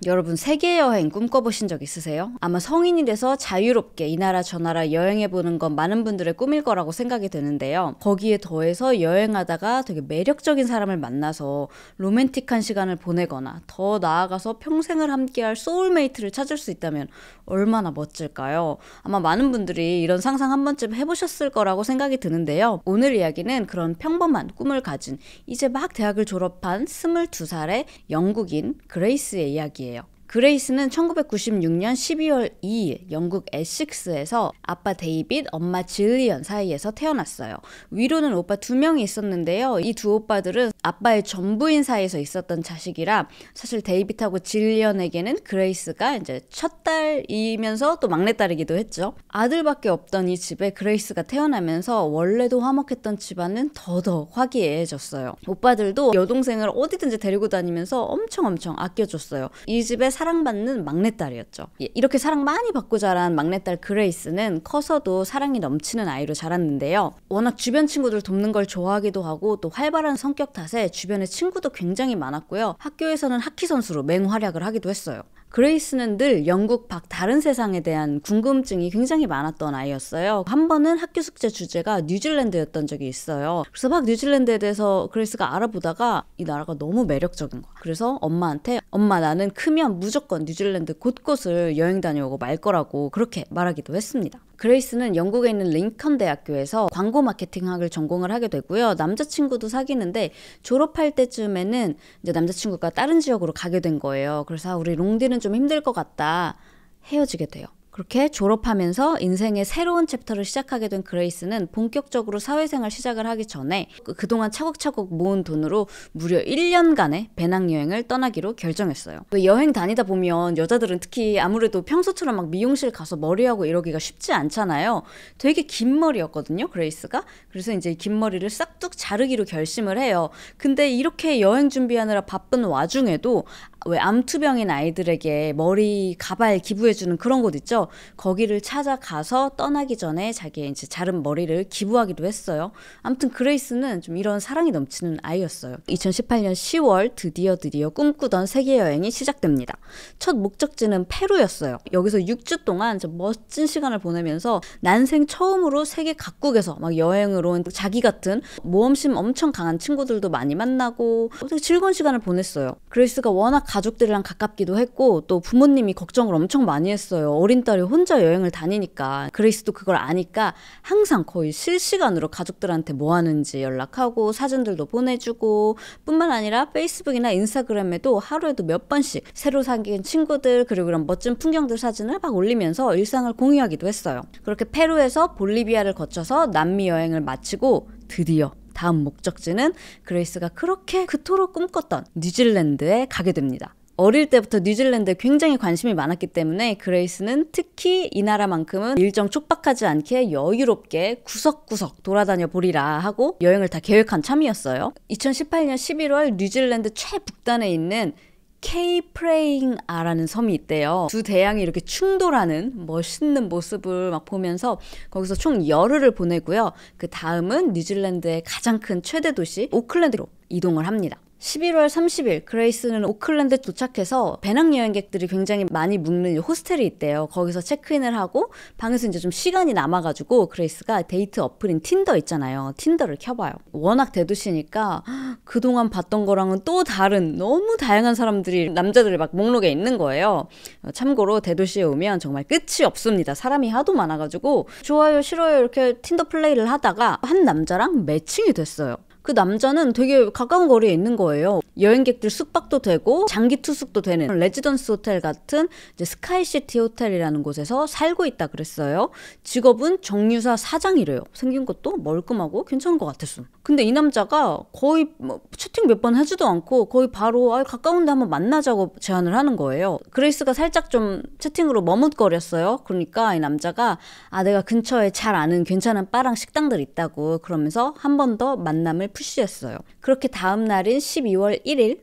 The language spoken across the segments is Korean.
여러분 세계여행 꿈꿔보신 적 있으세요? 아마 성인이 돼서 자유롭게 이 나라 저 나라 여행해보는 건 많은 분들의 꿈일 거라고 생각이 되는데요. 거기에 더해서 여행하다가 되게 매력적인 사람을 만나서 로맨틱한 시간을 보내거나 더 나아가서 평생을 함께할 소울메이트를 찾을 수 있다면 얼마나 멋질까요? 아마 많은 분들이 이런 상상 한 번쯤 해보셨을 거라고 생각이 드는데요. 오늘 이야기는 그런 평범한 꿈을 가진 이제 막 대학을 졸업한 22살의 영국인 그레이스의 이야기예요. 그레이스는 1996년 12월 2일 영국 에식스에서 아빠 데이빗, 엄마 질리언 사이에서 태어났어요. 위로는 오빠 2명이 있었는데요. 이 두 오빠들은 아빠의 전부인 사이에서 있었던 자식이라 사실 데이빗하고 질리언에게는 그레이스가 이제 첫 딸이면서 또 막내딸이기도 했죠. 아들밖에 없던 이 집에 그레이스가 태어나면서 원래도 화목했던 집안은 더더욱 화기애애해졌어요. 오빠들도 여동생을 어디든지 데리고 다니면서 엄청 아껴줬어요. 이 집에 사랑받는 막내딸이었죠. 이렇게 사랑 많이 받고 자란 막내딸 그레이스는 커서도 사랑이 넘치는 아이로 자랐는데요. 워낙 주변 친구들 돕는 걸 좋아하기도 하고 또 활발한 성격 탓에 주변에 친구도 굉장히 많았고요. 학교에서는 하키 선수로 맹활약을 하기도 했어요. 그레이스는 늘 영국 밖 다른 세상에 대한 궁금증이 굉장히 많았던 아이였어요. 한 번은 학교 숙제 주제가 뉴질랜드였던 적이 있어요. 그래서 막 뉴질랜드에 대해서 그레이스가 알아보다가 이 나라가 너무 매력적인 거야. 그래서 엄마한테 엄마 나는 크면 무조건 뉴질랜드 곳곳을 여행 다녀오고 말 거라고 그렇게 말하기도 했습니다. 그레이스는 영국에 있는 링컨 대학교에서 광고 마케팅학을 전공을 하게 되고요. 남자친구도 사귀는데 졸업할 때쯤에는 이제 남자친구가 다른 지역으로 가게 된 거예요. 그래서 우리 롱디는 좀 힘들 것 같다. 헤어지게 돼요. 그렇게 졸업하면서 인생의 새로운 챕터를 시작하게 된 그레이스는 본격적으로 사회생활 시작을 하기 전에 그동안 차곡차곡 모은 돈으로 무려 1년간의 배낭여행을 떠나기로 결정했어요. 여행 다니다 보면 여자들은 특히 아무래도 평소처럼 막 미용실 가서 머리하고 이러기가 쉽지 않잖아요. 되게 긴 머리였거든요, 그레이스가. 그래서 이제 긴 머리를 싹둑 자르기로 결심을 해요. 근데 이렇게 여행 준비하느라 바쁜 와중에도 왜 암투병인 아이들에게 머리, 가발 기부해주는 그런 곳 있죠? 거기를 찾아가서 떠나기 전에 자기의 이제 자른 머리를 기부하기도 했어요. 아무튼 그레이스는 좀 이런 사랑이 넘치는 아이였어요. 2018년 10월 드디어 꿈꾸던 세계여행이 시작됩니다. 첫 목적지는 페루였어요. 여기서 6주 동안 멋진 시간을 보내면서 난생 처음으로 세계 각국에서 막 여행을 온 자기 같은 모험심 엄청 강한 친구들도 많이 만나고 되게 즐거운 시간을 보냈어요. 그레이스가 워낙 가족들이랑 가깝기도 했고 또 부모님이 걱정을 엄청 많이 했어요. 어린 딸이 혼자 여행을 다니니까. 그레이스도 그걸 아니까 항상 거의 실시간으로 가족들한테 뭐 하는지 연락하고 사진들도 보내주고 뿐만 아니라 페이스북이나 인스타그램에도 하루에도 몇 번씩 새로 사귄 친구들 그리고 그런 멋진 풍경들 사진을 막 올리면서 일상을 공유하기도 했어요. 그렇게 페루에서 볼리비아를 거쳐서 남미 여행을 마치고 드디어 다음 목적지는 그레이스가 그렇게 그토록 꿈꿨던 뉴질랜드에 가게 됩니다. 어릴 때부터 뉴질랜드에 굉장히 관심이 많았기 때문에 그레이스는 특히 이 나라만큼은 일정 촉박하지 않게 여유롭게 구석구석 돌아다녀 보리라 하고 여행을 다 계획한 참이었어요. 2018년 11월 뉴질랜드 최북단에 있는 케이프레잉아라는 섬이 있대요. 두 대양이 이렇게 충돌하는 멋있는 모습을 막 보면서 거기서 총 열흘을 보내고요. 그 다음은 뉴질랜드의 가장 큰 최대 도시 오클랜드로 이동을 합니다. 11월 30일 그레이스는 오클랜드 도착해서 배낭여행객들이 굉장히 많이 묵는 호스텔이 있대요. 거기서 체크인을 하고 방에서 이제 좀 시간이 남아가지고 그레이스가 데이트 어플인 틴더 있잖아요. 틴더를 켜봐요. 워낙 대도시니까 그동안 봤던 거랑은 또 다른 너무 다양한 사람들이 남자들이 막 목록에 있는 거예요. 참고로 대도시에 오면 정말 끝이 없습니다. 사람이 하도 많아가지고 좋아요 싫어요 이렇게 틴더 플레이를 하다가 한 남자랑 매칭이 됐어요. 그 남자는 되게 가까운 거리에 있는 거예요. 여행객들 숙박도 되고 장기 투숙도 되는 레지던스 호텔 같은 이제 스카이시티 호텔이라는 곳에서 살고 있다 그랬어요. 직업은 정유사 사장이래요. 생긴 것도 멀끔하고 괜찮은 것 같았어. 근데 이 남자가 거의 채팅 몇 번 해주도 않고 거의 바로 가까운데 한번 만나자고 제안을 하는 거예요. 그레이스가 살짝 좀 채팅으로 머뭇거렸어요. 그러니까 이 남자가 내가 근처에 잘 아는 괜찮은 바랑 식당들 있다고 그러면서 한 번 더 만남을 푸시했어요. 그렇게 다음 날인 12월 1일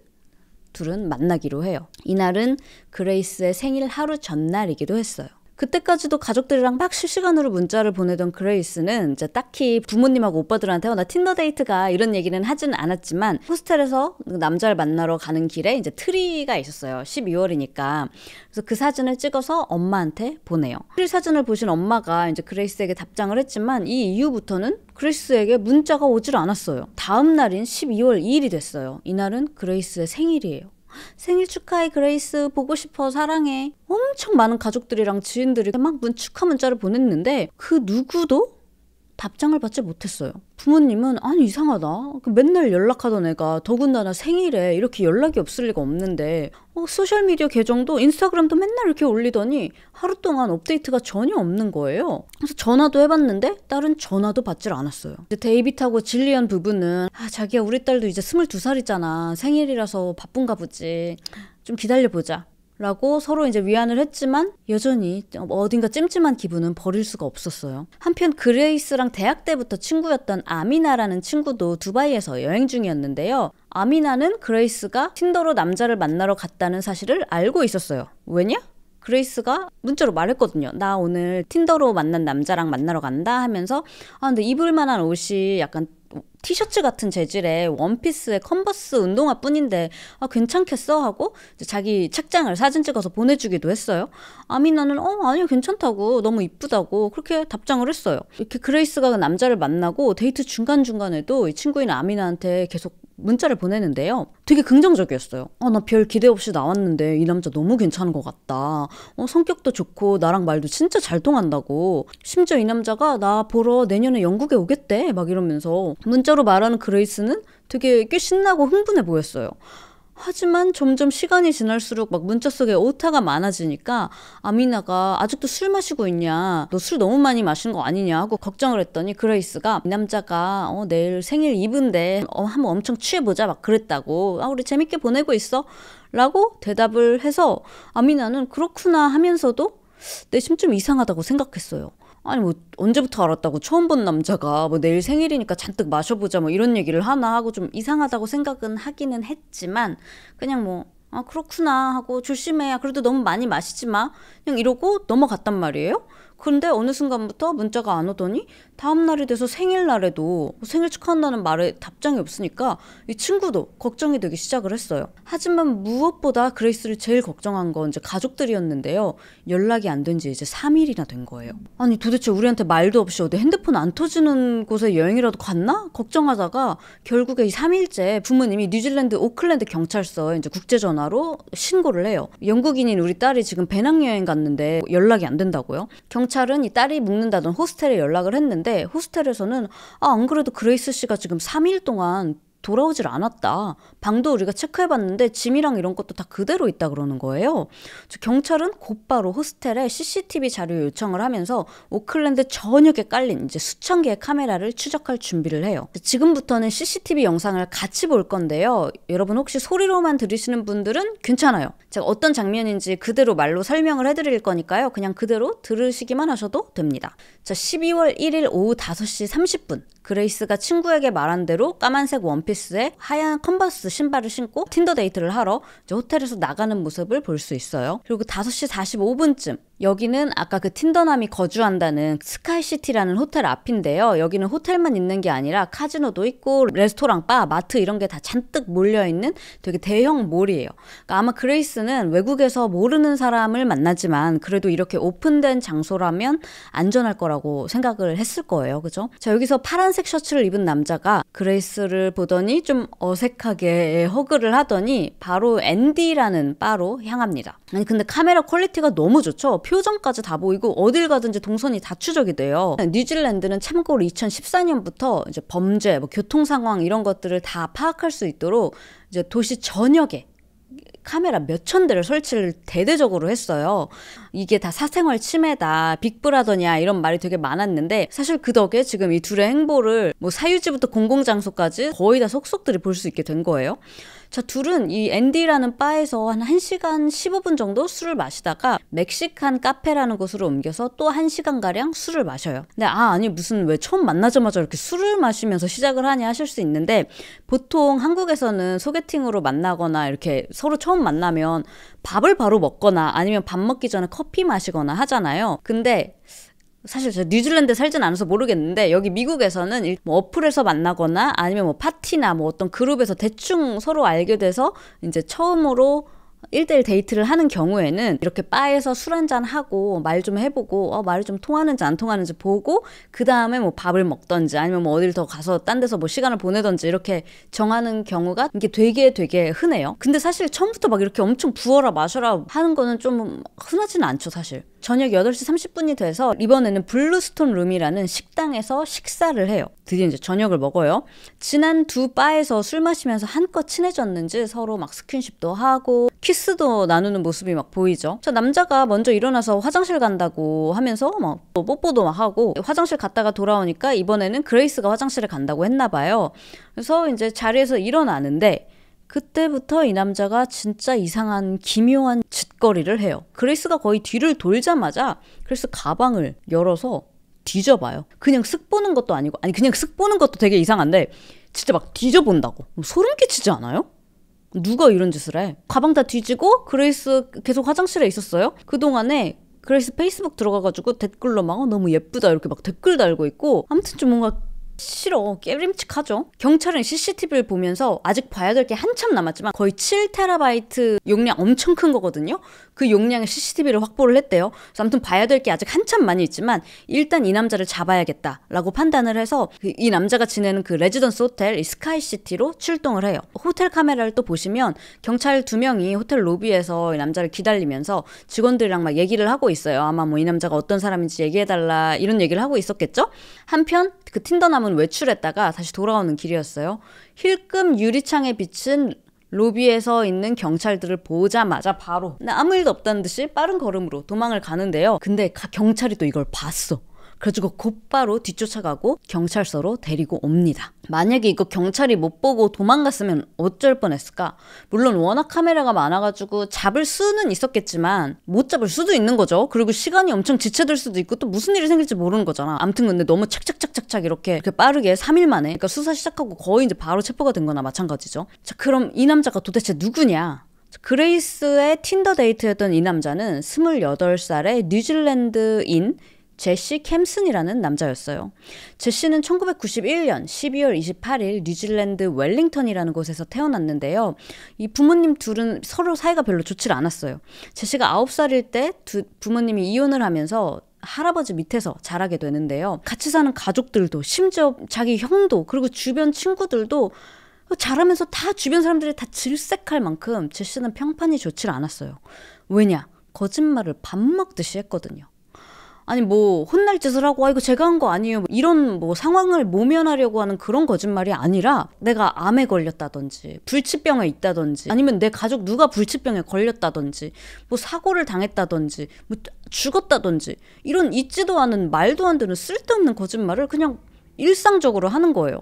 둘은 만나기로 해요. 이날은 그레이스의 생일 하루 전날이기도 했어요. 그때까지도 가족들이랑 막 실시간으로 문자를 보내던 그레이스는 이제 딱히 부모님하고 오빠들한테 나 틴더 데이트가 이런 얘기는 하진 않았지만 호스텔에서 남자를 만나러 가는 길에 이제 트리가 있었어요. 12월이니까. 그래서 그 사진을 찍어서 엄마한테 보내요. 트리 사진을 보신 엄마가 이제 그레이스에게 답장을 했지만 이 이후부터는 그레이스에게 문자가 오질 않았어요. 다음 날인 12월 2일이 됐어요. 이날은 그레이스의 생일이에요. 생일 축하해 그레이스, 보고 싶어, 사랑해. 엄청 많은 가족들이랑 지인들이 막 축하 문자를 보냈는데 그 누구도 답장을 받지 못했어요. 부모님은 아니 이상하다. 맨날 연락하던 애가 더군다나 생일에 이렇게 연락이 없을 리가 없는데 소셜미디어 계정도 인스타그램도 맨날 이렇게 올리더니 하루 동안 업데이트가 전혀 없는 거예요. 그래서 전화도 해봤는데 딸은 전화도 받질 않았어요. 이제 데이빗하고 질리언 부부는 자기야 우리 딸도 이제 22살이잖아. 생일이라서 바쁜가 보지. 좀 기다려보자. 라고 서로 이제 위안을 했지만 여전히 어딘가 찜찜한 기분은 버릴 수가 없었어요. 한편 그레이스랑 대학 때부터 친구였던 아미나라는 친구도 두바이에서 여행 중이었는데요. 아미나는 그레이스가 틴더로 남자를 만나러 갔다는 사실을 알고 있었어요. 왜냐? 그레이스가 문자로 말했거든요. 나 오늘 틴더로 만난 남자랑 만나러 간다 하면서 근데 입을 만한 옷이 약간 티셔츠 같은 재질의 원피스의 컨버스 운동화 뿐인데 괜찮겠어? 하고 자기 책장을 사진 찍어서 보내주기도 했어요. 아미나는 아니요 괜찮다고, 너무 이쁘다고 그렇게 답장을 했어요. 이렇게 그레이스가 그 남자를 만나고 데이트 중간중간에도 이 친구인 아미나한테 계속 문자를 보내는데요. 되게 긍정적이었어요. 나 별 기대 없이 나왔는데 이 남자 너무 괜찮은 것 같다. 성격도 좋고 나랑 말도 진짜 잘 통한다고. 심지어 이 남자가 나 보러 내년에 영국에 오겠대. 막 이러면서 문자로 말하는 그레이스는 되게 꽤 신나고 흥분해 보였어요. 하지만 점점 시간이 지날수록 막 문자 속에 오타가 많아지니까 아미나가 아직도 술 마시고 있냐, 너 술 너무 많이 마신 거 아니냐 하고 걱정을 했더니 그레이스가 이 남자가 내일 생일 이브인데 한번 엄청 취해보자 막 그랬다고. 우리 재밌게 보내고 있어 라고 대답을 해서 아미나는 그렇구나 하면서도 내심 좀 이상하다고 생각했어요. 아니 언제부터 알았다고, 처음 본 남자가 내일 생일이니까 잔뜩 마셔보자 이런 얘기를 하나 하고 좀 이상하다고 생각은 하기는 했지만 그냥 그렇구나 하고 조심해, 그래도 너무 많이 마시지 마, 그냥 이러고 넘어갔단 말이에요. 그런데 어느 순간부터 문자가 안 오더니 다음날이 돼서 생일날에도 생일 축하한다는 말에 답장이 없으니까 이 친구도 걱정이 되기 시작을 했어요. 하지만 무엇보다 그레이스를 제일 걱정한 건 이제 가족들이었는데요. 연락이 안 된 지 이제 3일이나 된 거예요. 아니 도대체 우리한테 말도 없이 어디 핸드폰 안 터지는 곳에 여행이라도 갔나? 걱정하다가 결국에 이 3일째 부모님이 뉴질랜드 오클랜드 경찰서에 이제 국제전화로 신고를 해요. 영국인인 우리 딸이 지금 배낭여행 갔는데 연락이 안 된다고요. 경찰은 이 딸이 묵는다던 호스텔에 연락을 했는데 호스텔에서는 안 그래도 그레이스 씨가 지금 3일 동안 돌아오질 않았다. 방도 우리가 체크해봤는데 짐이랑 이런 것도 다 그대로 있다 그러는 거예요. 경찰은 곧바로 호스텔에 CCTV 자료 요청을 하면서 오클랜드 전역에 깔린 이제 수천 개의 카메라를 추적할 준비를 해요. 지금부터는 CCTV 영상을 같이 볼 건데요. 여러분 혹시 소리로만 들으시는 분들은 괜찮아요. 제가 어떤 장면인지 그대로 말로 설명을 해드릴 거니까요. 그냥 그대로 들으시기만 하셔도 됩니다. 자, 12월 1일 오후 5시 30분. 그레이스가 친구에게 말한 대로 까만색 원피스에 하얀 컨버스 신발을 신고 틴더 데이트를 하러 이제 호텔에서 나가는 모습을 볼 수 있어요. 그리고 5시 45분쯤 여기는 아까 그 틴더남이 거주한다는 스카이시티라는 호텔 앞인데요. 여기는 호텔만 있는 게 아니라 카지노도 있고 레스토랑, 바, 마트 이런 게 다 잔뜩 몰려있는 되게 대형 몰이에요. 그러니까 아마 그레이스는 외국에서 모르는 사람을 만나지만 그래도 이렇게 오픈된 장소라면 안전할 거라고 생각을 했을 거예요. 그죠? 자, 여기서 파란색 셔츠를 입은 남자가 그레이스를 보더니 좀 어색하게 허그를 하더니 바로 앤디라는 바로 향합니다. 아니 근데 카메라 퀄리티가 너무 좋죠. 표정까지 다 보이고 어딜 가든지 동선이 다 추적이 돼요. 뉴질랜드는 참고로 2014년부터 이제 범죄, 교통 상황 이런 것들을 다 파악할 수 있도록 이제 도시 전역에 카메라 몇천 대를 설치를 대대적으로 했어요. 이게 다 사생활 침해다, 빅브라더냐 이런 말이 되게 많았는데 사실 그 덕에 지금 이 둘의 행보를 사유지부터 공공장소까지 거의 다 속속들이 볼 수 있게 된 거예요. 자, 둘은 이 앤디라는 바에서 한 1시간 15분 정도 술을 마시다가 멕시칸 카페라는 곳으로 옮겨서 또 1시간가량 술을 마셔요. 근데 아니 무슨 왜 처음 만나자마자 이렇게 술을 마시면서 시작을 하냐 하실 수 있는데, 보통 한국에서는 소개팅으로 만나거나 이렇게 서로 처음 만나면 밥을 바로 먹거나 아니면 밥 먹기 전에 커피 마시거나 하잖아요. 근데 사실 제가 뉴질랜드에 살진 않아서 모르겠는데, 여기 미국에서는 뭐 어플에서 만나거나 아니면 뭐 파티나 뭐 어떤 그룹에서 대충 서로 알게 돼서 이제 처음으로 1대1 데이트를 하는 경우에는 이렇게 바에서 술 한잔 하고 말 좀 해보고 말이 좀 통하는지 안 통하는지 보고, 그 다음에 뭐 밥을 먹던지 아니면 뭐 어딜 더 가서 딴 데서 뭐 시간을 보내던지 이렇게 정하는 경우가 이게 되게 흔해요. 근데 사실 처음부터 막 이렇게 엄청 부어라 마셔라 하는 거는 좀 흔하지는 않죠, 사실. 저녁 8시 30분이 돼서 이번에는 블루스톤 룸이라는 식당에서 식사를 해요. 드디어 이제 저녁을 먹어요. 지난 두 바에서 술 마시면서 한껏 친해졌는지 서로 막 스킨십도 하고 키스도 나누는 모습이 막 보이죠. 저 남자가 먼저 일어나서 화장실 간다고 하면서 막 뽀뽀도 막 하고, 화장실 갔다가 돌아오니까 이번에는 그레이스가 화장실에 간다고 했나 봐요. 그래서 이제 자리에서 일어나는데 그때부터 이 남자가 진짜 이상한 기묘한 짓거리를 해요. 그레이스가 거의 뒤를 돌자마자 그레이스 가방을 열어서 뒤져봐요. 그냥 쓱 보는 것도 아니고, 아니 그냥 쓱 보는 것도 되게 이상한데 진짜 막 뒤져본다고. 소름 끼치지 않아요? 누가 이런 짓을 해? 가방 다 뒤지고 그레이스 계속 화장실에 있었어요. 그동안에 그레이스 페이스북 들어가가지고 댓글로 막 너무 예쁘다 이렇게 막 댓글 달고 있고, 아무튼 좀 뭔가 싫어. 깨림칙하죠. 경찰은 CCTV를 보면서 아직 봐야 될 게 한참 남았지만 거의 7TB 용량 엄청 큰 거거든요. 그 용량의 CCTV를 확보를 했대요. 그래서 아무튼 봐야 될 게 아직 한참 많이 있지만 일단 이 남자를 잡아야겠다라고 판단을 해서 이 남자가 지내는 그 레지던스 호텔, 이 스카이시티로 출동을 해요. 호텔 카메라를 또 보시면 경찰 2명이 호텔 로비에서 이 남자를 기다리면서 직원들이랑 막 얘기를 하고 있어요. 아마 뭐 이 남자가 어떤 사람인지 얘기해달라 이런 얘기를 하고 있었겠죠. 한편 그 틴더남은 외출했다가 다시 돌아오는 길이었어요. 힐끔 유리창에 비친 로비에서 있는 경찰들을 보자마자 바로 아무 일도 없다는 듯이 빠른 걸음으로 도망을 가는데요. 근데 경찰이 또 이걸 봤어. 그래가지고 곧바로 뒤쫓아가고 경찰서로 데리고 옵니다. 만약에 이거 경찰이 못 보고 도망갔으면 어쩔 뻔했을까? 물론 워낙 카메라가 많아가지고 잡을 수는 있었겠지만 못 잡을 수도 있는 거죠. 그리고 시간이 엄청 지체될 수도 있고 또 무슨 일이 생길지 모르는 거잖아. 아무튼 근데 너무 착착착착착 이렇게 빠르게 3일 만에 그러니까 수사 시작하고 거의 이제 바로 체포가 된 거나 마찬가지죠. 자, 그럼 이 남자가 도대체 누구냐? 그레이스의 틴더 데이트였던 이 남자는 28살의 뉴질랜드인 제시 캠슨이라는 남자였어요. 제시는 1991년 12월 28일 뉴질랜드 웰링턴이라는 곳에서 태어났는데요. 이 부모님 둘은 서로 사이가 별로 좋지 않았어요. 제시가 9살일 때 부모님이 이혼을 하면서 할아버지 밑에서 자라게 되는데요. 같이 사는 가족들도 심지어 자기 형도 그리고 주변 친구들도 자라면서 다 주변 사람들이 다 질색할 만큼 제시는 평판이 좋지 않았어요. 왜냐? 거짓말을 밥 먹듯이 했거든요. 아니 뭐 혼날 짓을 하고 이거 제가 한 거 아니에요 이런 뭐 상황을 모면하려고 하는 그런 거짓말이 아니라, 내가 암에 걸렸다든지 불치병에 있다든지 아니면 내 가족 누가 불치병에 걸렸다든지 뭐 사고를 당했다든지 뭐 죽었다든지 이런 있지도 않은 말도 안 되는 쓸데없는 거짓말을 그냥 일상적으로 하는 거예요.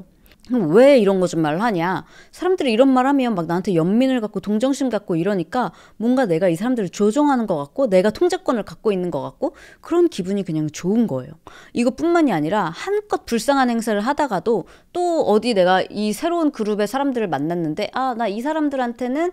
그럼 왜 이런 거짓말을 하냐? 사람들이 이런 말 하면 막 나한테 연민을 갖고 동정심 갖고 이러니까 뭔가 내가 이 사람들을 조종하는 것 같고 내가 통제권을 갖고 있는 것 같고 그런 기분이 그냥 좋은 거예요. 이것뿐만이 아니라 한껏 불쌍한 행세를 하다가도 또 어디 내가 이 새로운 그룹의 사람들을 만났는데 나 이 사람들한테는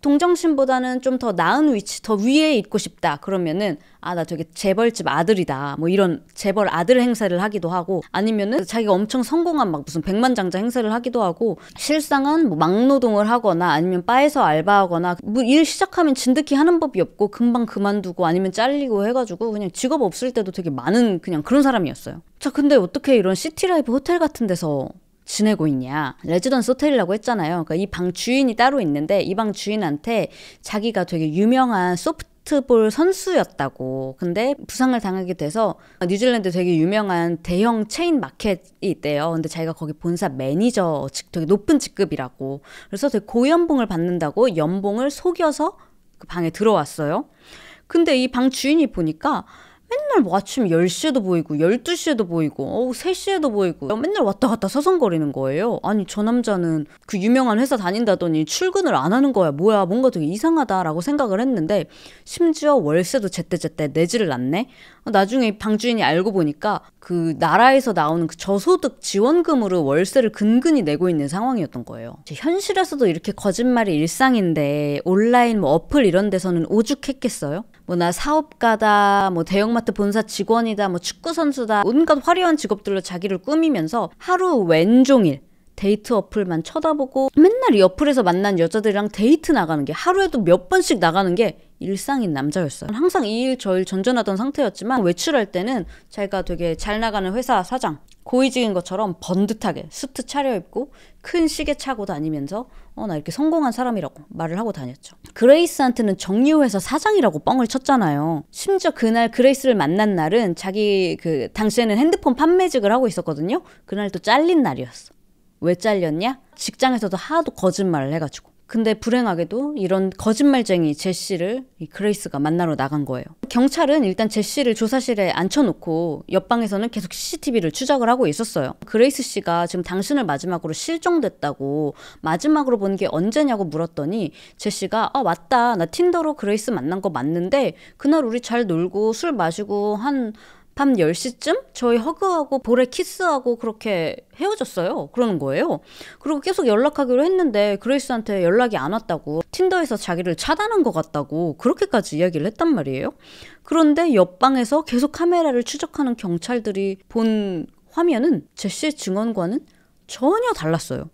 동정심보다는 좀 더 나은 위치, 더 위에 있고 싶다. 그러면은 나 되게 재벌집 아들이다. 뭐 이런 재벌 아들 행세를 하기도 하고, 아니면은 자기가 엄청 성공한 막 무슨 백만장자 행세를 하기도 하고, 실상은 뭐 막노동을 하거나 아니면 바에서 알바하거나 뭐 일 시작하면 진득히 하는 법이 없고 금방 그만두고 아니면 잘리고 해가지고 그냥 직업 없을 때도 되게 많은 그냥 그런 사람이었어요. 자, 근데 어떻게 이런 시티라이프 호텔 같은 데서 지내고 있냐. 레지던스 호텔이라고 했잖아요. 그러니까 이 방 주인이 따로 있는데 이 방 주인한테 자기가 되게 유명한 소프트볼 선수였다고. 근데 부상을 당하게 돼서 뉴질랜드 되게 유명한 대형 체인 마켓이 있대요. 근데 자기가 거기 본사 매니저, 되게 높은 직급이라고. 그래서 되게 고연봉을 받는다고 연봉을 속여서 그 방에 들어왔어요. 근데 이 방 주인이 보니까 맨날 뭐 아침 10시에도 보이고 12시에도 보이고 3시에도 보이고 맨날 왔다 갔다 서성거리는 거예요. 아니 저 남자는 그 유명한 회사 다닌다더니 출근을 안 하는 거야. 뭐야 뭔가 되게 이상하다라고 생각을 했는데 심지어 월세도 제때제때 내지를 않네. 나중에 방주인이 알고 보니까 그 나라에서 나오는 그 저소득 지원금으로 월세를 근근히 내고 있는 상황이었던 거예요. 현실에서도 이렇게 거짓말이 일상인데 온라인 뭐 어플 이런 데서는 오죽했겠어요? 뭐 나 사업가다, 뭐 대형마트 본사 직원이다, 뭐 축구선수다, 온갖 화려한 직업들로 자기를 꾸미면서 하루 왼종일 데이트 어플만 쳐다보고 맨날 이 어플에서 만난 여자들이랑 데이트 나가는 게 하루에도 몇 번씩 나가는 게 일상인 남자였어요. 항상 이 일 저 일 전전하던 상태였지만 외출할 때는 자기가 되게 잘 나가는 회사 사장, 고위직인 것처럼 번듯하게 수트 차려입고 큰 시계 차고 다니면서 나 이렇게 성공한 사람이라고 말을 하고 다녔죠. 그레이스한테는 정리회사 사장이라고 뻥을 쳤잖아요. 심지어 그날 그레이스를 만난 날은 자기 당시에는 핸드폰 판매직을 하고 있었거든요. 그날 또 잘린 날이었어. 왜 잘렸냐? 직장에서도 하도 거짓말을 해가지고. 근데 불행하게도 이런 거짓말쟁이 제시를 이 그레이스가 만나러 나간 거예요. 경찰은 일단 제시를 조사실에 앉혀놓고 옆방에서는 계속 CCTV를 추적을 하고 있었어요. 그레이스 씨가 지금 당신을 마지막으로 실종됐다고 마지막으로 본 게 언제냐고 물었더니 제시가 맞다. 나 틴더로 그레이스 만난 거 맞는데 그날 우리 잘 놀고 술 마시고 밤 10시쯤 저희 허그하고 볼에 키스하고 그렇게 헤어졌어요. 그러는 거예요. 그리고 계속 연락하기로 했는데 그레이스한테 연락이 안 왔다고, 틴더에서 자기를 차단한 것 같다고 그렇게까지 이야기를 했단 말이에요. 그런데 옆방에서 계속 카메라를 추적하는 경찰들이 본 화면은 제시의 증언과는 전혀 달랐어요.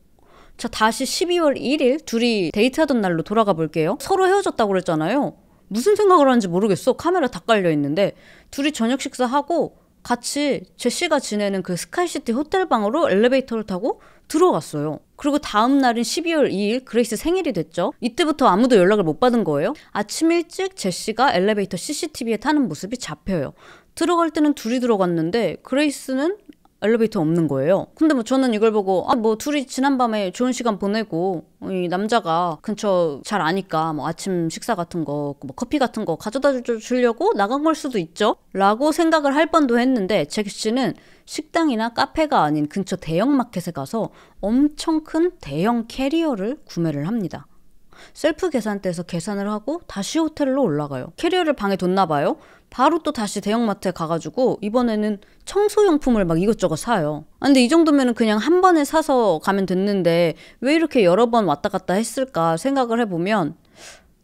자, 다시 12월 1일 둘이 데이트하던 날로 돌아가 볼게요. 서로 헤어졌다고 그랬잖아요. 무슨 생각을 하는지 모르겠어. 카메라 다 깔려있는데 둘이 저녁 식사하고 같이 제시가 지내는 그 스카이시티 호텔방으로 엘리베이터를 타고 들어갔어요. 그리고 다음 날인 12월 2일 그레이스 생일이 됐죠. 이때부터 아무도 연락을 못 받은 거예요. 아침 일찍 제시가 엘리베이터 CCTV에 타는 모습이 잡혀요. 들어갈 때는 둘이 들어갔는데 그레이스는 엘리베이터 없는 거예요. 근데 뭐 저는 이걸 보고 뭐 둘이 지난밤에 좋은 시간 보내고 이 남자가 근처 잘 아니까 뭐 아침 식사 같은 거, 뭐 커피 같은 거 가져다 주려고 나간 걸 수도 있죠? 라고 생각을 할 뻔도 했는데 제시는 식당이나 카페가 아닌 근처 대형마켓에 가서 엄청 큰 대형 캐리어를 구매를 합니다. 셀프 계산대에서 계산을 하고 다시 호텔로 올라가요. 캐리어를 방에 뒀나 봐요. 바로 또 다시 대형마트에 가가지고 이번에는 청소용품을 막 이것저것 사요. 근데 이 정도면은 그냥 한 번에 사서 가면 됐는데 왜 이렇게 여러 번 왔다 갔다 했을까 생각을 해보면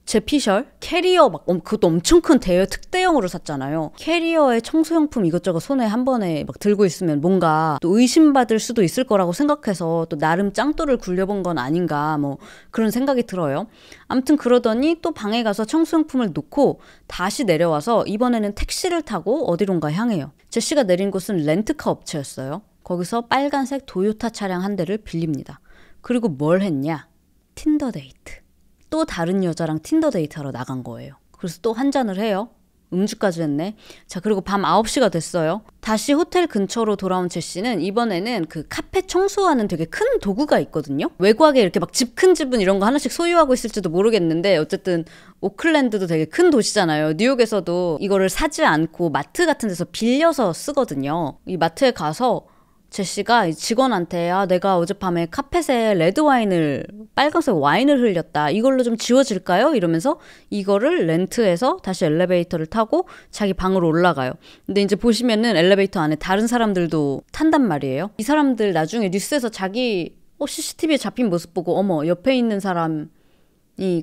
제 피셜 캐리어 막 그것도 엄청 큰 특대형으로 샀잖아요. 캐리어에 청소용품 이것저것 손에 한 번에 막 들고 있으면 뭔가 또 의심받을 수도 있을 거라고 생각해서 또 나름 짱돌을 굴려본 건 아닌가 뭐 그런 생각이 들어요. 아무튼 그러더니 또 방에 가서 청소용품을 놓고 다시 내려와서 이번에는 택시를 타고 어디론가 향해요. 제시가 내린 곳은 렌트카 업체였어요. 거기서 빨간색 도요타 차량 한 대를 빌립니다. 그리고 뭘 했냐? 틴더 데이트. 또 다른 여자랑 틴더 데이트하러 나간 거예요. 그래서 또 한 잔을 해요. 음주까지 했네. 자, 그리고 밤 9시가 됐어요. 다시 호텔 근처로 돌아온 제시는 이번에는 그 카페 청소하는 되게 큰 도구가 있거든요. 외곽에 이렇게 막 집 큰 집은 이런 거 하나씩 소유하고 있을지도 모르겠는데 어쨌든 오클랜드도 되게 큰 도시잖아요. 뉴욕에서도 이거를 사지 않고 마트 같은 데서 빌려서 쓰거든요. 이 마트에 가서 제시가 직원한테 내가 어젯밤에 카펫에 레드와인을 빨간색 와인을 흘렸다. 이걸로 좀 지워질까요? 이러면서 이거를 렌트해서 다시 엘리베이터를 타고 자기 방으로 올라가요. 근데 이제 보시면은 엘리베이터 안에 다른 사람들도 탄단 말이에요. 이 사람들 나중에 뉴스에서 자기 CCTV에 잡힌 모습 보고 어머 옆에 있는 사람이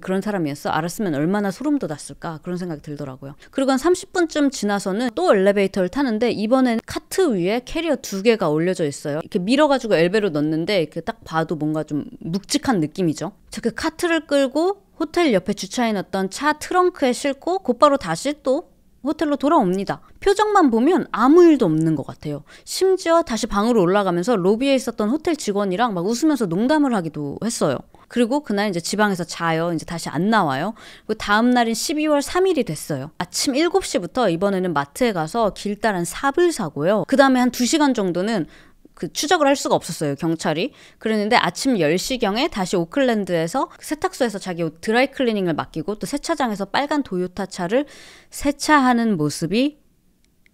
그런 사람이었어? 알았으면 얼마나 소름 돋았을까? 그런 생각이 들더라고요. 그리고 한 30분쯤 지나서는 또 엘리베이터를 타는데 이번엔 카트 위에 캐리어 2개가 올려져 있어요. 이렇게 밀어가지고 엘베로 넣는데 딱 봐도 뭔가 좀 묵직한 느낌이죠. 그 카트를 끌고 호텔 옆에 주차해놨던 차 트렁크에 싣고 곧바로 다시 또 호텔로 돌아옵니다. 표정만 보면 아무 일도 없는 것 같아요. 심지어 다시 방으로 올라가면서 로비에 있었던 호텔 직원이랑 막 웃으면서 농담을 하기도 했어요. 그리고 그날 이제 지방에서 자요. 이제 다시 안 나와요. 그리고 다음 날인 12월 3일이 됐어요. 아침 7시부터 이번에는 마트에 가서 길다란 삽을 사고요. 그 다음에 한 2시간 정도는 추적을 할 수가 없었어요, 경찰이. 그랬는데 아침 10시경에 다시 오클랜드에서 세탁소에서 자기 옷 드라이 클리닝을 맡기고 또 세차장에서 빨간 도요타 차를 세차하는 모습이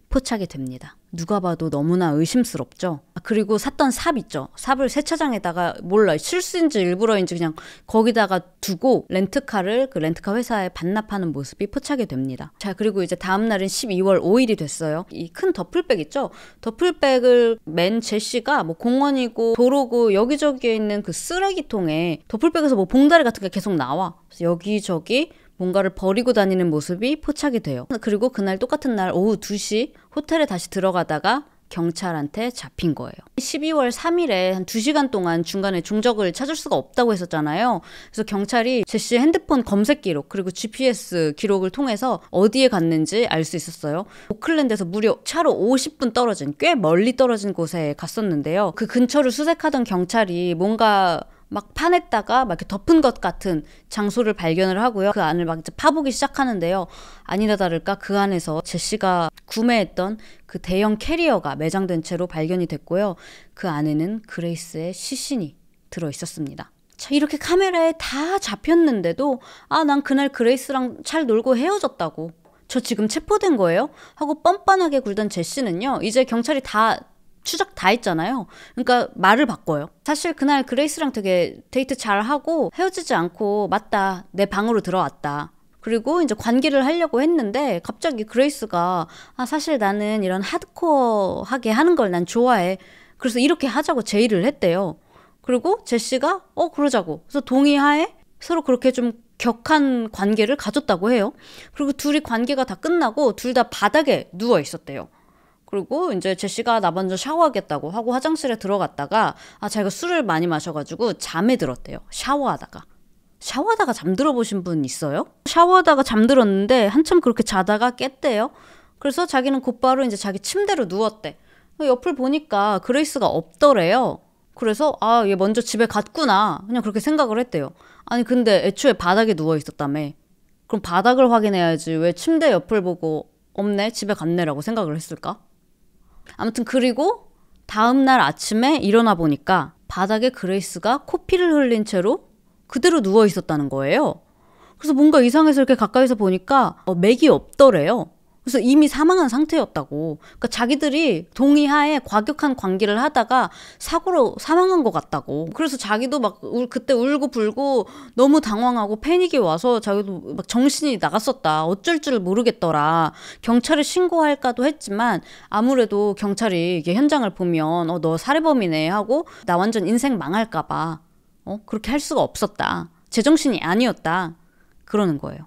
포착이 됩니다. 누가 봐도 너무나 의심스럽죠. 그리고 샀던 삽 있죠. 삽을 세차장에다가 몰라 실수인지 일부러인지 그냥 거기다가 두고 렌트카를 그 렌트카 회사에 반납하는 모습이 포착이 됩니다. 자, 그리고 이제 다음 날은 12월 5일이 됐어요. 이 큰 더플백 있죠. 더플백을 맨 제시가 뭐 공원이고 도로고 여기저기에 있는 그 쓰레기통에 더플백에서 뭐 봉다리 같은 게 계속 나와. 그래서 여기저기 뭔가를 버리고 다니는 모습이 포착이 돼요. 그리고 그날 똑같은 날 오후 2시 호텔에 다시 들어가다가 경찰한테 잡힌 거예요. 12월 3일에 한 2시간 동안 중간에 종적을 찾을 수가 없다고 했었잖아요. 그래서 경찰이 제시의 핸드폰 검색 기록 그리고 GPS 기록을 통해서 어디에 갔는지 알 수 있었어요. 오클랜드에서 무려 차로 50분 떨어진 꽤 멀리 떨어진 곳에 갔었는데요. 그 근처를 수색하던 경찰이 뭔가 막 파냈다가 막 이렇게 덮은 것 같은 장소를 발견을 하고요. 그 안을 막 이제 파보기 시작하는데요. 아니나 다를까 그 안에서 제시가 구매했던 그 대형 캐리어가 매장된 채로 발견이 됐고요. 그 안에는 그레이스의 시신이 들어있었습니다. 자, 이렇게 카메라에 다 잡혔는데도 난 그날 그레이스랑 잘 놀고 헤어졌다고. 저 지금 체포된 거예요? 하고 뻔뻔하게 굴던 제시는요. 이제 경찰이 추적 다 했잖아요. 그러니까 말을 바꿔요. 사실 그날 그레이스랑 되게 데이트 잘하고 헤어지지 않고 맞다. 내 방으로 들어왔다. 그리고 이제 관계를 하려고 했는데 갑자기 그레이스가 사실 나는 이런 하드코어하게 하는 걸 난 좋아해. 그래서 이렇게 하자고 제의를 했대요. 그리고 제시가 그러자고. 그래서 동의하에 서로 그렇게 좀 격한 관계를 가졌다고 해요. 그리고 둘이 관계가 다 끝나고 둘 다 바닥에 누워 있었대요. 그리고 이제 제시가 나 먼저 샤워하겠다고 하고 화장실에 들어갔다가 자기가 술을 많이 마셔가지고 잠에 들었대요. 샤워하다가 잠들어 보신 분 있어요? 샤워하다가 잠들었는데 한참 그렇게 자다가 깼대요. 그래서 자기는 곧바로 이제 자기 침대로 누웠대. 옆을 보니까 그레이스가 없더래요. 그래서 얘 먼저 집에 갔구나 그냥 그렇게 생각을 했대요. 아니 근데 애초에 바닥에 누워 있었다며. 그럼 바닥을 확인해야지 왜 침대 옆을 보고 없네 집에 갔네라고 생각을 했을까? 아무튼 그리고 다음날 아침에 일어나 보니까 바닥에 그레이스가 코피를 흘린 채로 그대로 누워 있었다는 거예요. 그래서 뭔가 이상해서 이렇게 가까이서 보니까 맥이 없더래요. 그래서 이미 사망한 상태였다고. 그러니까 자기들이 동의하에 과격한 관계를 하다가 사고로 사망한 것 같다고. 그래서 자기도 막 그때 울고 불고 너무 당황하고 패닉이 와서 자기도 막 정신이 나갔었다. 어쩔 줄 모르겠더라. 경찰에 신고할까도 했지만 아무래도 경찰이 이게 현장을 보면 너 살해범이네 하고 나 완전 인생 망할까 봐 그렇게 할 수가 없었다. 제정신이 아니었다. 그러는 거예요.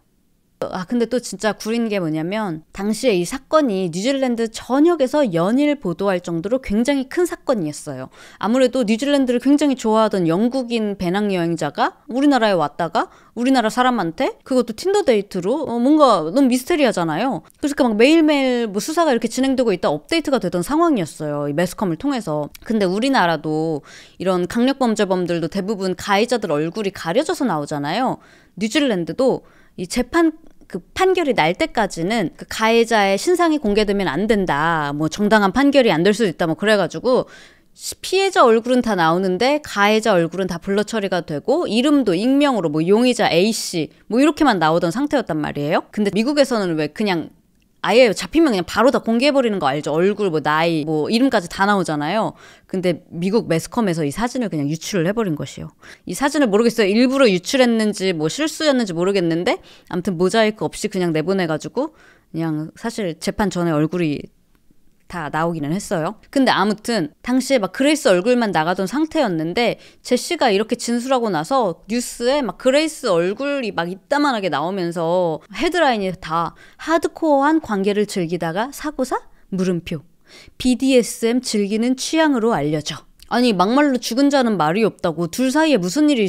근데 또 진짜 구린 게 뭐냐면 당시에 이 사건이 뉴질랜드 전역에서 연일 보도할 정도로 굉장히 큰 사건이었어요. 아무래도 뉴질랜드를 굉장히 좋아하던 영국인 배낭여행자가 우리나라에 왔다가 우리나라 사람한테 그것도 틴더 데이트로 뭔가 너무 미스테리하잖아요. 그러니까 막 매일매일 뭐 수사가 이렇게 진행되고 있다 업데이트가 되던 상황이었어요. 이 매스컴을 통해서. 근데 우리나라도 이런 강력범죄범들도 대부분 가해자들 얼굴이 가려져서 나오잖아요. 뉴질랜드도 이 판결이 날 때까지는 그 가해자의 신상이 공개되면 안 된다. 뭐 정당한 판결이 안 될 수도 있다. 뭐 그래가지고 피해자 얼굴은 다 나오는데 가해자 얼굴은 다 블러 처리가 되고 이름도 익명으로 뭐 용의자 A씨 뭐 이렇게만 나오던 상태였단 말이에요. 근데 미국에서는 왜 그냥 아예 잡히면 그냥 바로 다 공개해버리는 거 알죠? 얼굴, 뭐 나이, 뭐 이름까지 다 나오잖아요. 근데 미국 매스컴에서 이 사진을 그냥 유출을 해버린 것이요. 이 사진을 모르겠어요. 일부러 유출했는지 뭐 실수였는지 모르겠는데 아무튼 모자이크 없이 그냥 내보내가지고 그냥 사실 재판 전에 얼굴이 다 나오기는 했어요. 근데 아무튼 당시에 막 그레이스 얼굴만 나가던 상태였는데 제시가 이렇게 진술하고 나서 뉴스에 막 그레이스 얼굴이 막 이따만하게 나오면서 헤드라인이 다 하드코어한 관계를 즐기다가 사고사? 물음표. BDSM 즐기는 취향으로 알려져. 아니 막말로 죽은 자는 말이 없다고. 둘 사이에 무슨 일이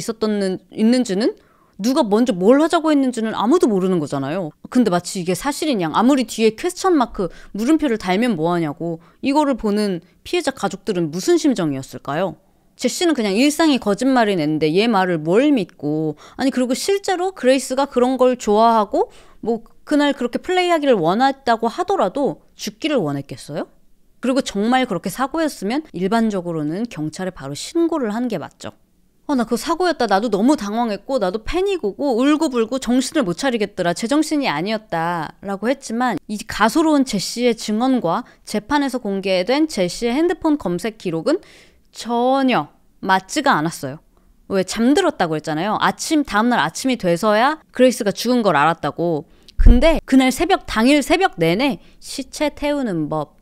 있는지는 누가 먼저 뭘 하자고 했는지는 아무도 모르는 거잖아요. 근데 마치 이게 사실인 양 아무리 뒤에 퀘스천 마크 물음표를 달면 뭐하냐고. 이거를 보는 피해자 가족들은 무슨 심정이었을까요? 제시는 그냥 일상이 거짓말이 냈는데 얘 말을 뭘 믿고. 아니 그리고 실제로 그레이스가 그런 걸 좋아하고 뭐 그날 그렇게 플레이하기를 원했다고 하더라도 죽기를 원했겠어요? 그리고 정말 그렇게 사고였으면 일반적으로는 경찰에 바로 신고를 하는 게 맞죠. 나 그거 사고였다. 나도 너무 당황했고 나도 패닉오고 울고불고 정신을 못 차리겠더라. 제정신이 아니었다 라고 했지만 이 가소로운 제시의 증언과 재판에서 공개된 제시의 핸드폰 검색 기록은 전혀 맞지가 않았어요. 왜 잠들었다고 했잖아요. 다음날 아침이 돼서야 그레이스가 죽은 걸 알았다고. 근데 그날 당일 새벽 내내 시체 태우는 법,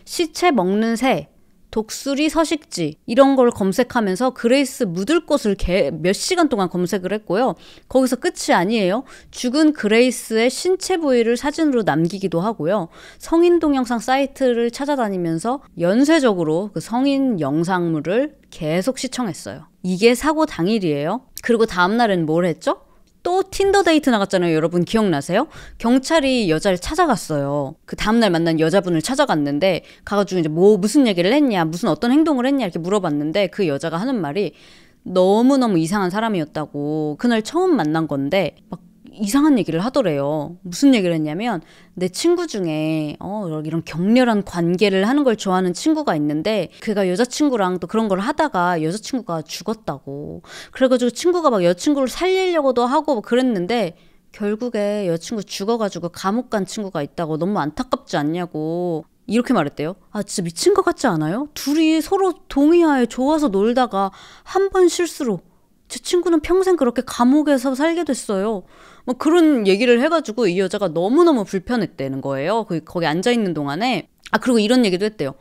시체 먹는 새, 독수리 서식지 이런 걸 검색하면서 그레이스 묻을 곳을 몇 시간 동안 검색을 했고요. 거기서 끝이 아니에요. 죽은 그레이스의 신체 부위를 사진으로 남기기도 하고요. 성인 동영상 사이트를 찾아다니면서 연쇄적으로 그 성인 영상물을 계속 시청했어요. 이게 사고 당일이에요. 그리고 다음날은 뭘 했죠? 또 틴더 데이트 나갔잖아요. 여러분 기억나세요? 경찰이 여자를 찾아갔어요. 그 다음날 만난 여자분을 찾아갔는데 가가지고 이제 무슨 얘기를 했냐, 무슨 어떤 행동을 했냐 이렇게 물어봤는데 그 여자가 하는 말이 너무너무 이상한 사람이었다고. 그날 처음 만난 건데 막 이상한 얘기를 하더래요. 무슨 얘기를 했냐면 내 친구 중에 이런 격렬한 관계를 하는 걸 좋아하는 친구가 있는데 걔가 여자친구랑 또 그런 걸 하다가 여자친구가 죽었다고. 그래가지고 친구가 막 여자친구를 살리려고도 하고 뭐 그랬는데 결국에 여자친구 죽어가지고 감옥 간 친구가 있다고. 너무 안타깝지 않냐고 이렇게 말했대요. 진짜 미친 것 같지 않아요? 둘이 서로 동의하에 좋아서 놀다가 한 번 실수로 제 친구는 평생 그렇게 감옥에서 살게 됐어요. 뭐 그런 얘기를 해가지고 이 여자가 너무너무 불편했다는 거예요. 거기 앉아있는 동안에. 그리고 이런 얘기도 했대요.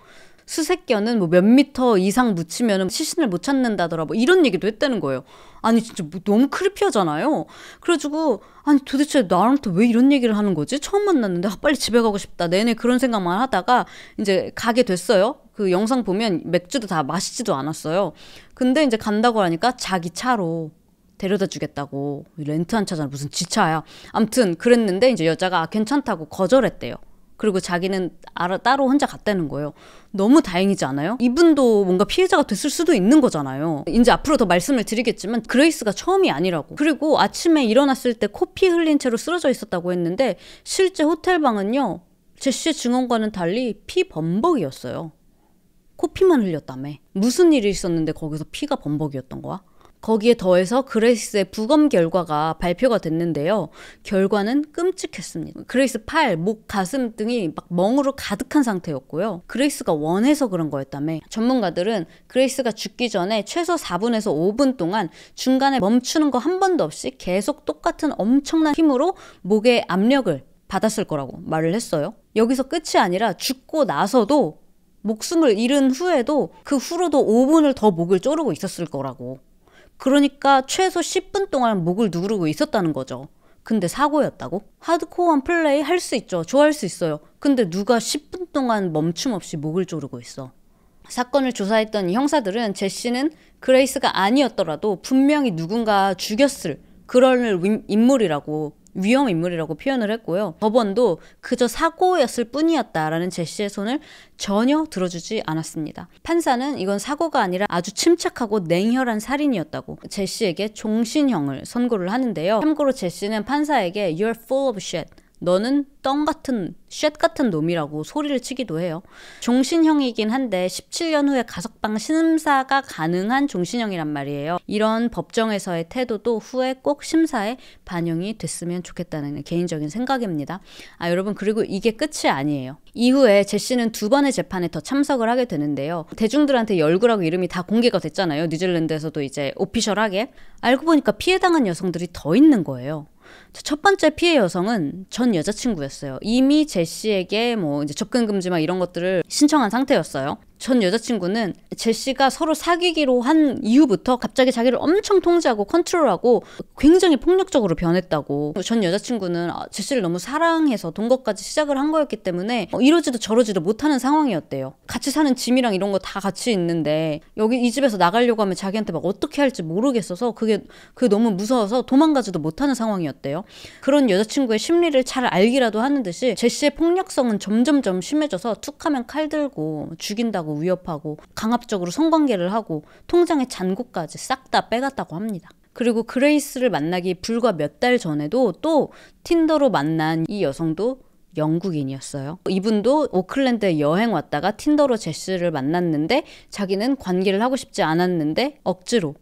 수색견은 뭐 몇 미터 이상 묻히면 시신을 못 찾는다더라. 뭐 이런 얘기도 했다는 거예요. 아니 진짜 너무 크리피하잖아요. 그래가지고 아니 도대체 나한테 왜 이런 얘기를 하는 거지? 처음 만났는데 빨리 집에 가고 싶다. 내내 그런 생각만 하다가 이제 가게 됐어요. 그 영상 보면 맥주도 다 마시지도 않았어요. 근데 이제 간다고 하니까 자기 차로 데려다 주겠다고. 렌트한 차잖아. 무슨 지차야. 아무튼 그랬는데 이제 여자가 괜찮다고 거절했대요. 그리고 자기는 따로 혼자 갔다는 거예요. 너무 다행이지 않아요? 이분도 뭔가 피해자가 됐을 수도 있는 거잖아요. 이제 앞으로 더 말씀을 드리겠지만 그레이스가 처음이 아니라고. 그리고 아침에 일어났을 때 코피 흘린 채로 쓰러져 있었다고 했는데 실제 호텔방은요. 제시의 증언과는 달리 피 범벅이었어요. 코피만 흘렸다며. 무슨 일이 있었는데 거기서 피가 범벅이었던 거야? 거기에 더해서 그레이스의 부검 결과가 발표가 됐는데요. 결과는 끔찍했습니다. 그레이스 팔, 목, 가슴 등이 막 멍으로 가득한 상태였고요. 그레이스가 원해서 그런 거였다며. 전문가들은 그레이스가 죽기 전에 최소 4분에서 5분 동안 중간에 멈추는 거 한 번도 없이 계속 똑같은 엄청난 힘으로 목에 압력을 받았을 거라고 말을 했어요. 여기서 끝이 아니라 죽고 나서도 목숨을 잃은 후에도 그 후로도 5분을 더 목을 조르고 있었을 거라고. 그러니까 최소 10분 동안 목을 누르고 있었다는 거죠. 근데 사고였다고? 하드코어한 플레이 할 수 있죠. 좋아할 수 있어요. 근데 누가 10분 동안 멈춤 없이 목을 조르고 있어. 사건을 조사했던 이 형사들은 제시는 그레이스가 아니었더라도 분명히 누군가 죽였을 그럴 인물이라고, 위험 인물이라고 표현을 했고요. 법원도 그저 사고였을 뿐이었다라는 제시의 손을 전혀 들어주지 않았습니다. 판사는 이건 사고가 아니라 아주 침착하고 냉혈한 살인이었다고 제시에게 종신형을 선고를 하는데요. 참고로 제시는 판사에게 You're full of shit. 너는 똥 같은, 쉣 같은 놈이라고 소리를 치기도 해요. 종신형이긴 한데 17년 후에 가석방 심사가 가능한 종신형이란 말이에요. 이런 법정에서의 태도도 후에 꼭 심사에 반영이 됐으면 좋겠다는 개인적인 생각입니다. 여러분, 그리고 이게 끝이 아니에요. 이후에 제시는 2번의 재판에 더 참석을 하게 되는데요. 대중들한테 얼굴하고 이름이 다 공개가 됐잖아요. 뉴질랜드에서도 이제 오피셜하게. 알고 보니까 피해당한 여성들이 더 있는 거예요. 첫 번째 피해 여성은 전 여자친구였어요. 이미 제시에게 뭐 이제 접근 금지 막 이런 것들을 신청한 상태였어요. 전 여자친구는 제시가 서로 사귀기로 한 이후부터 갑자기 자기를 엄청 통제하고 컨트롤하고 굉장히 폭력적으로 변했다고. 전 여자친구는 제시를 너무 사랑해서 동거까지 시작을 한 거였기 때문에 이러지도 저러지도 못하는 상황이었대요. 같이 사는 짐이랑 이런 거 다 같이 있는데 여기 이 집에서 나가려고 하면 자기한테 막 어떻게 할지 모르겠어서 그게 너무 무서워서 도망가지도 못하는 상황이었대요. 그런 여자친구의 심리를 잘 알기라도 하는 듯이 제시의 폭력성은 점점점 심해져서 툭하면 칼 들고 죽인다고 위협하고 강압적으로 성관계를 하고 통장의 잔고까지 싹 다 빼갔다고 합니다. 그리고 그레이스를 만나기 불과 몇 달 전에도 또 틴더로 만난 이 여성도 영국인이었어요. 이분도 오클랜드에 여행 왔다가 틴더로 제시를 만났는데 자기는 관계를 하고 싶지 않았는데 억지로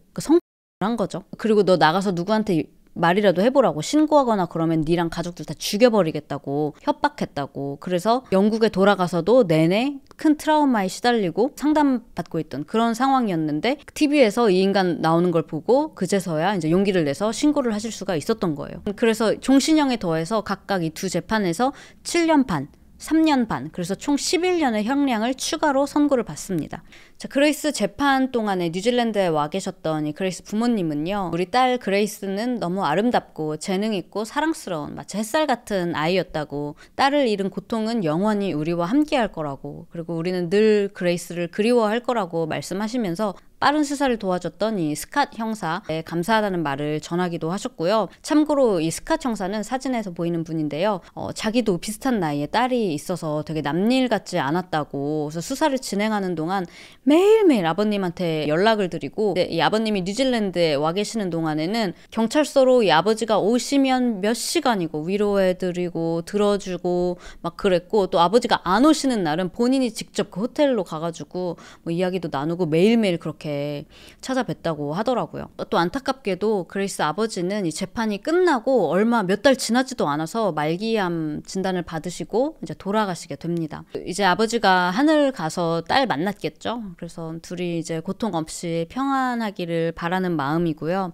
한 거죠. 그리고 너 나가서 누구한테 말이라도 해보라고 신고하거나 그러면 니랑 가족들 다 죽여버리겠다고 협박했다고. 그래서 영국에 돌아가서도 내내 큰 트라우마에 시달리고 상담받고 있던 그런 상황이었는데 TV에서 이 인간 나오는 걸 보고 그제서야 이제 용기를 내서 신고를 하실 수가 있었던 거예요. 그래서 종신형에 더해서 각각 이 두 재판에서 7년 반 3년 반, 그래서 총 11년의 형량을 추가로 선고를 받습니다. 자, 그레이스 재판 동안에 뉴질랜드에 와 계셨던 이 그레이스 부모님은요, 우리 딸 그레이스는 너무 아름답고 재능 있고 사랑스러운 마치 햇살 같은 아이였다고, 딸을 잃은 고통은 영원히 우리와 함께 할 거라고, 그리고 우리는 늘 그레이스를 그리워할 거라고 말씀하시면서 빠른 수사를 도와줬던 이 스캇 형사에 감사하다는 말을 전하기도 하셨고요. 참고로 이 스캇 형사는 사진에서 보이는 분인데요. 자기도 비슷한 나이에 딸이 있어서 되게 남일 같지 않았다고, 그래서 수사를 진행하는 동안 매일매일 아버님한테 연락을 드리고, 이 아버님이 뉴질랜드에 와 계시는 동안에는 경찰서로 이 아버지가 오시면 몇 시간이고 위로해드리고 들어주고 막 그랬고, 또 아버지가 안 오시는 날은 본인이 직접 그 호텔로 가가지고 뭐 이야기도 나누고 매일매일 그렇게 찾아뵀다고 하더라고요. 또 안타깝게도 그레이스 아버지는 이 재판이 끝나고 얼마 몇 달 지나지도 않아서 말기암 진단을 받으시고 이제 돌아가시게 됩니다. 이제 아버지가 하늘 가서 딸 만났겠죠. 그래서 둘이 이제 고통 없이 평안하기를 바라는 마음이고요.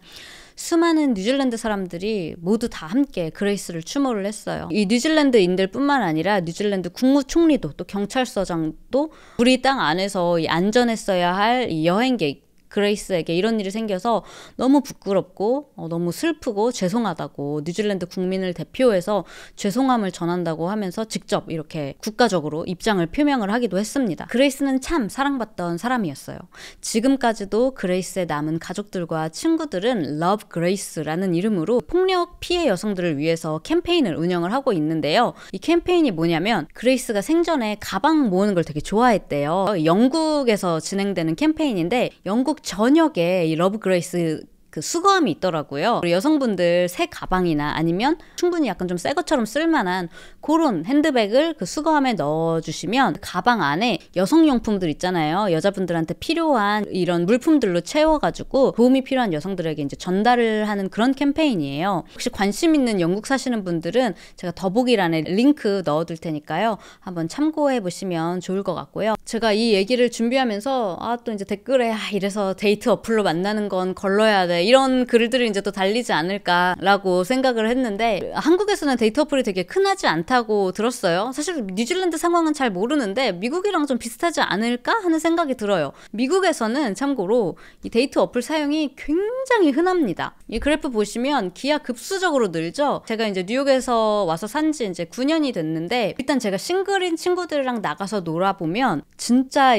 수많은 뉴질랜드 사람들이 모두 다 함께 그레이스를 추모를 했어요. 이 뉴질랜드인들 뿐만 아니라 뉴질랜드 국무총리도 또 경찰서장도 우리 땅 안에서 안전했어야 할 이 여행객 그레이스에게 이런 일이 생겨서 너무 부끄럽고 너무 슬프고 죄송하다고, 뉴질랜드 국민을 대표해서 죄송함을 전한다고 하면서 직접 이렇게 국가적으로 입장을 표명을 하기도 했습니다. 그레이스는 참 사랑받던 사람이었어요. 지금까지도 그레이스의 남은 가족들과 친구들은 Love Grace라는 이름으로 폭력 피해 여성들을 위해서 캠페인을 운영을 하고 있는데요. 이 캠페인이 뭐냐면 그레이스가 생전에 가방 모으는 걸 되게 좋아했대요. 영국에서 진행되는 캠페인인데 영국 전역에 이 러브 그레이스 그 수거함이 있더라고요. 여성분들 새 가방이나 아니면 충분히 약간 좀 새 것처럼 쓸만한 그런 핸드백을 그 수거함에 넣어주시면 가방 안에 여성용품들 있잖아요. 여자분들한테 필요한 이런 물품들로 채워가지고 도움이 필요한 여성들에게 이제 전달을 하는 그런 캠페인이에요. 혹시 관심 있는 영국 사시는 분들은 제가 더보기란에 링크 넣어둘 테니까요. 한번 참고해 보시면 좋을 것 같고요. 제가 이 얘기를 준비하면서 또 이제 댓글에 이래서 데이트 어플로 만나는 건 걸러야 돼, 이런 글들이 이제 또 달리지 않을까라고 생각을 했는데, 한국에서는 데이트 어플이 되게 흔하지 않다고 들었어요. 사실 뉴질랜드 상황은 잘 모르는데 미국이랑 좀 비슷하지 않을까 하는 생각이 들어요. 미국에서는 참고로 이 데이트 어플 사용이 굉장히 흔합니다. 이 그래프 보시면 기하급수적으로 늘죠. 제가 이제 뉴욕에서 와서 산지 이제 9년이 됐는데, 일단 제가 싱글인 친구들이랑 나가서 놀아보면 진짜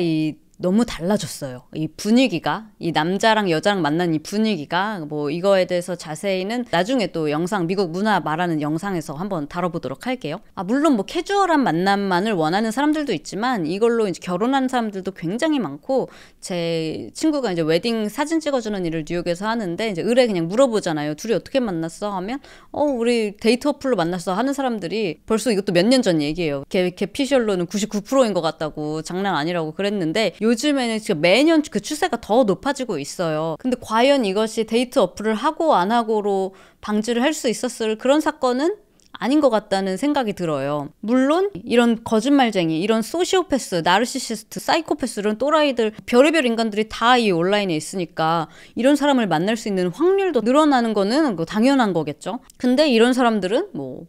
너무 달라졌어요. 이 분위기가, 이 남자랑 여자랑 만난 이 분위기가, 뭐 이거에 대해서 자세히는 나중에 또 영상, 미국 문화 말하는 영상에서 한번 다뤄보도록 할게요. 물론 뭐 캐주얼한 만남만을 원하는 사람들도 있지만 이걸로 이제 결혼하는 사람들도 굉장히 많고, 제 친구가 이제 웨딩 사진 찍어주는 일을 뉴욕에서 하는데 이제 을에 그냥 물어보잖아요. 둘이 어떻게 만났어? 하면 우리 데이트 어플로 만났어 하는 사람들이, 벌써 이것도 몇 년 전 얘기예요. 걔 피셜로는 99%인 것 같다고, 장난 아니라고 그랬는데 요즘에는 지금 매년 그 추세가 더 높아지고 있어요. 근데 과연 이것이 데이트 어플을 하고 안 하고로 방지를 할 수 있었을 그런 사건은 아닌 것 같다는 생각이 들어요. 물론 이런 거짓말쟁이, 이런 소시오패스, 나르시시스트, 사이코패스, 이런 또라이들, 별의별 인간들이 다 이 온라인에 있으니까 이런 사람을 만날 수 있는 확률도 늘어나는 거는 당연한 거겠죠. 근데 이런 사람들은 뭐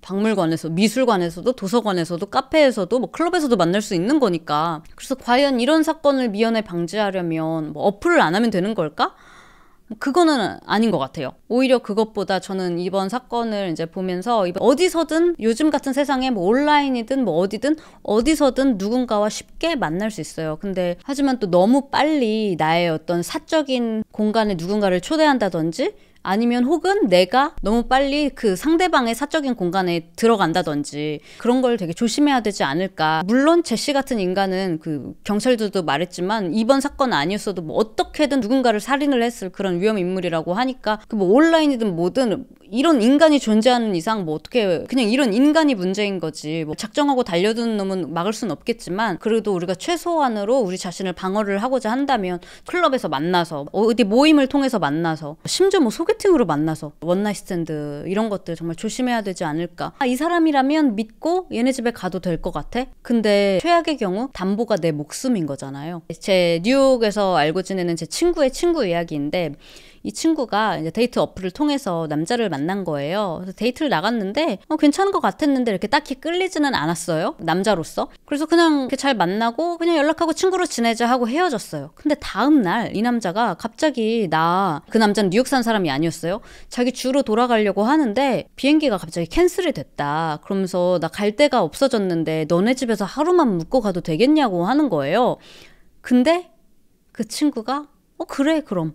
박물관에서, 미술관에서도, 도서관에서도, 카페에서도, 뭐 클럽에서도 만날 수 있는 거니까. 그래서 과연 이런 사건을 미연에 방지하려면 뭐 어플을 안 하면 되는 걸까? 그거는 아닌 것 같아요. 오히려 그것보다 저는 이번 사건을 이제 보면서 어디서든, 요즘 같은 세상에 뭐 온라인이든 뭐 어디서든 누군가와 쉽게 만날 수 있어요. 근데 하지만 또 너무 빨리 나의 어떤 사적인 공간에 누군가를 초대한다든지 아니면 혹은 내가 너무 빨리 그 상대방의 사적인 공간에 들어간다든지 그런 걸 되게 조심해야 되지 않을까. 물론 제시 같은 인간은 그 경찰들도 말했지만 이번 사건 아니었어도 뭐 어떻게든 누군가를 살인을 했을 그런 위험 인물이라고 하니까 그 뭐 온라인이든 뭐든 이런 인간이 존재하는 이상 뭐 어떻게 그냥 이런 인간이 문제인 거지. 뭐 작정하고 달려드는 놈은 막을 수는 없겠지만 그래도 우리가 최소한으로 우리 자신을 방어를 하고자 한다면 클럽에서 만나서 어디 모임을 통해서 만나서 심지어 뭐 소개팅으로 만나서 원나잇 스탠드 이런 것들 정말 조심해야 되지 않을까. 이 사람이라면 믿고 얘네 집에 가도 될 것 같아. 근데 최악의 경우 담보가 내 목숨인 거잖아요. 제 뉴욕에서 알고 지내는 제 친구의 친구 이야기인데 이 친구가 이제 데이트 어플을 통해서 남자를 만난 거예요. 그래서 데이트를 나갔는데 괜찮은 것 같았는데 이렇게 딱히 끌리지는 않았어요. 남자로서. 그래서 그냥 이렇게 잘 만나고 그냥 연락하고 친구로 지내자 하고 헤어졌어요. 근데 다음 날 이 남자가 갑자기 그 남자는 뉴욕 산 사람이 아니었어요. 자기 주로 돌아가려고 하는데 비행기가 갑자기 캔슬이 됐다. 그러면서 나 갈 데가 없어졌는데 너네 집에서 하루만 묵고 가도 되겠냐고 하는 거예요. 근데 그 친구가 그래 그럼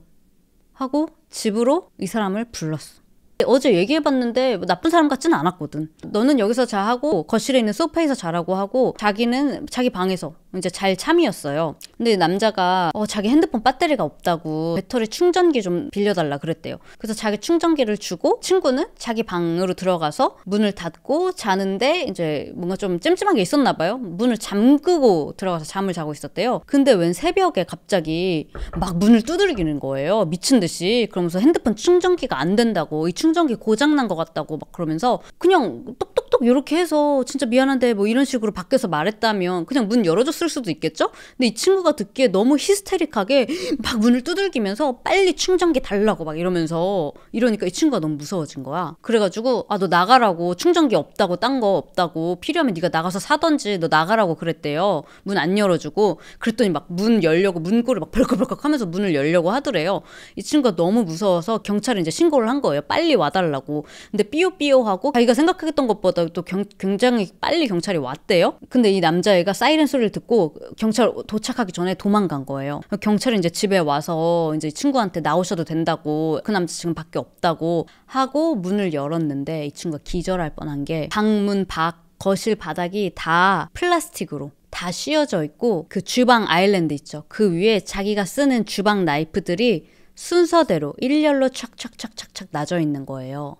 하고 집으로 이 사람을 불렀어. 어제 얘기해봤는데 나쁜 사람 같지는 않았거든. 너는 여기서 자하고 거실에 있는 소파에서 자라고 하고 자기는 자기 방에서 이제 잘 참이었어요. 근데 남자가 자기 핸드폰 배터리가 없다고 배터리 충전기 좀 빌려달라 그랬대요. 그래서 자기 충전기를 주고 친구는 자기 방으로 들어가서 문을 닫고 자는데 이제 뭔가 좀 찜찜한 게 있었나 봐요. 문을 잠그고 들어가서 잠을 자고 있었대요. 근데 웬 새벽에 갑자기 막 문을 두들기는 거예요. 미친 듯이. 그러면서 핸드폰 충전기가 안 된다고, 이 충전기 고장난 것 같다고 막 그러면서 그냥 똑똑똑 이렇게 해서 진짜 미안한데 뭐 이런 식으로 밖에서 말했다면 그냥 문 열어줬을 수도 있겠죠? 근데 이 친구가 듣기에 너무 히스테릭하게 막 문을 두들기면서 빨리 충전기 달라고 막 이러니까 이 친구가 너무 무서워진 거야. 그래가지고 너 나가라고, 충전기 없다고, 딴 거 없다고, 필요하면 네가 나가서 사던지, 너 나가라고 그랬대요. 문 안 열어주고. 그랬더니 막 문 열려고 문고를 막 벌컥벌컥 하면서 문을 열려고 하더래요. 이 친구가 너무 무서워서 경찰에 이제 신고를 한 거예요. 빨리 와달라고. 근데 삐요삐요하고 자기가 생각했던 것보다 또 굉장히 빨리 경찰이 왔대요. 근데 이 남자애가 사이렌 소리를 듣고 경찰 도착하기 전에 도망간 거예요. 경찰이 이제 집에 와서 이제 친구한테 나오셔도 된다고, 그 남자 지금 밖에 없다고 하고 문을 열었는데 이 친구가 기절할 뻔한 게 방문 밖 거실 바닥이 다 플라스틱으로 다 씌워져 있고 그 주방 아일랜드 있죠. 그 위에 자기가 쓰는 주방 나이프들이 순서대로 일렬로 착착착착착 놔져 있는 거예요.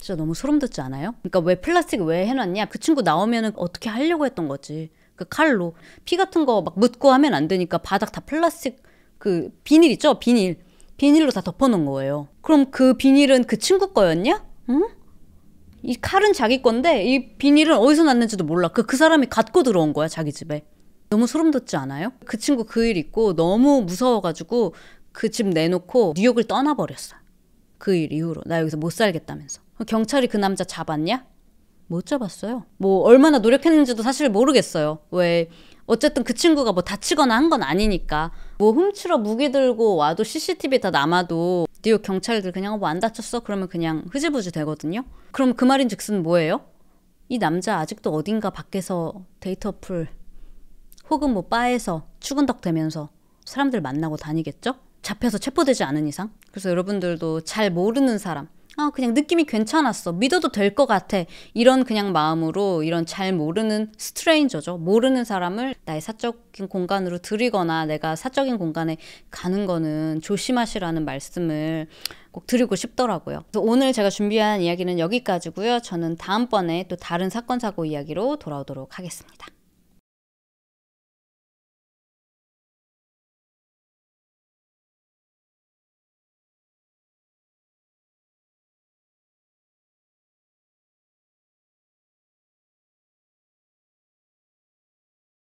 진짜 너무 소름 돋지 않아요? 그러니까 왜 플라스틱 왜 해놨냐? 그 친구 나오면은 어떻게 하려고 했던 거지. 그 칼로 피 같은 거 막 묻고 하면 안 되니까 바닥 다 플라스틱 그 비닐 있죠? 비닐로 다 덮어놓은 거예요. 그럼 그 비닐은 그 친구 거였냐? 응? 이 칼은 자기 건데 이 비닐은 어디서 났는지도 몰라. 그 사람이 갖고 들어온 거야, 자기 집에. 너무 소름 돋지 않아요? 그 친구 그 일 있고 너무 무서워가지고 그 집 내놓고 뉴욕을 떠나버렸어. 그 일 이후로. 나 여기서 못 살겠다면서. 경찰이 그 남자 잡았냐? 못 잡았어요. 뭐 얼마나 노력했는지도 사실 모르겠어요. 왜 어쨌든 그 친구가 뭐 다치거나 한 건 아니니까. 뭐 훔치러 무기 들고 와도 CCTV 다 남아도 뉴욕 경찰들 그냥 뭐 안 다쳤어? 그러면 그냥 흐지부지 되거든요. 그럼 그 말인즉슨 뭐예요? 이 남자 아직도 어딘가 밖에서 데이트 어플 혹은 뭐 바에서 추근덕 대면서 사람들 만나고 다니겠죠? 잡혀서 체포되지 않은 이상. 그래서 여러분들도 잘 모르는 사람, 그냥 느낌이 괜찮았어, 믿어도 될 것 같아, 이런 그냥 마음으로 이런 잘 모르는 스트레인저죠. 모르는 사람을 나의 사적인 공간으로 들이거나 내가 사적인 공간에 가는 거는 조심하시라는 말씀을 꼭 드리고 싶더라고요. 그래서 오늘 제가 준비한 이야기는 여기까지고요. 저는 다음번에 또 다른 사건 사고 이야기로 돌아오도록 하겠습니다.